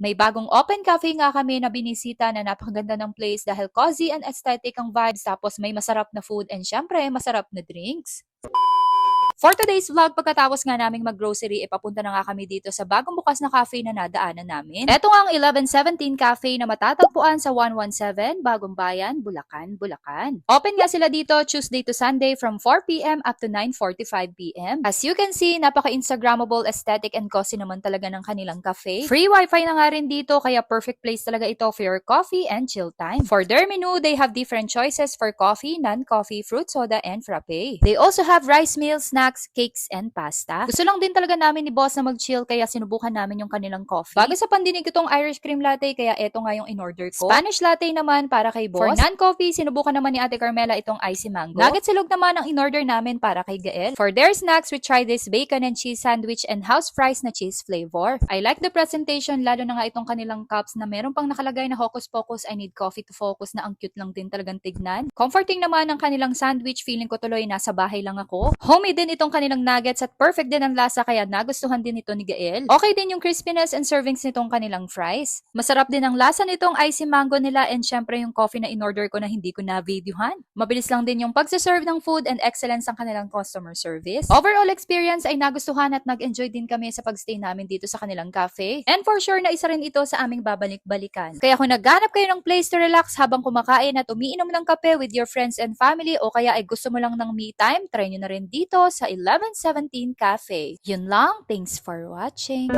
May bagong open cafe nga kami na binisita na napakaganda ng place dahil cozy and aesthetic ang vibes tapos may masarap na food and syempre masarap na drinks. For today's vlog, pagkatapos nga naming mag-grocery, papunta na nga kami dito sa bagong bukas na cafe na nadaanan namin. Ito nga ang 1117 Cafe na matatagpuan sa 117 Bagong Bayan, Bulacan, Bulacan. Open nga sila dito Tuesday to Sunday from 4 p.m. up to 9:45 p.m. As you can see, napaka-instagrammable, aesthetic and cozy naman talaga ng kanilang cafe. Free wifi na nga rin dito, kaya perfect place talaga ito for your coffee and chill time. For their menu, they have different choices for coffee, non-coffee, fruit soda, and frappe. They also have rice meals, snacks, cakes, and pasta. Gusto lang din talaga namin ni boss na mag-chill kaya sinubukan namin yung kanilang coffee. Bago sa pandinig itong Irish cream latte kaya eto nga yung in-order ko. Spanish latte naman para kay boss. For non-coffee, sinubukan naman ni Ate Carmela itong icy mango. Nugget silog naman ang in-order namin para kay Gael. For their snacks, we tried this bacon and cheese sandwich and house fries na cheese flavor. I like the presentation, lalo na nga itong kanilang cups na meron pang nakalagay na hocus pocus, I need coffee to focus, na ang cute lang din talagang tignan. Comforting naman ang kanilang sandwich, feeling ko tuloy nasa bahay lang ako. Homemade din itong kanilang nuggets at perfect din ang lasa kaya nagustuhan din ito ni Gael. Okay din yung crispiness and servings nitong kanilang fries. Masarap din ang lasa nitong icy mango nila and syempre yung coffee na in-order ko na hindi ko na-videohan. Mabilis lang din yung pagsaserve ng food and excellence ang kanilang customer service. Overall experience ay nagustuhan at nag-enjoy din kami sa pagstay namin dito sa kanilang cafe. And for sure na isa rin ito sa aming babalik-balikan. Kaya kung naghanap kayo ng place to relax habang kumakain at umiinom ng kape with your friends and family o kaya ay gusto mo lang ng me time, try nyo na rin dito sa 1117 Cafe. Yun lang, thanks for watching.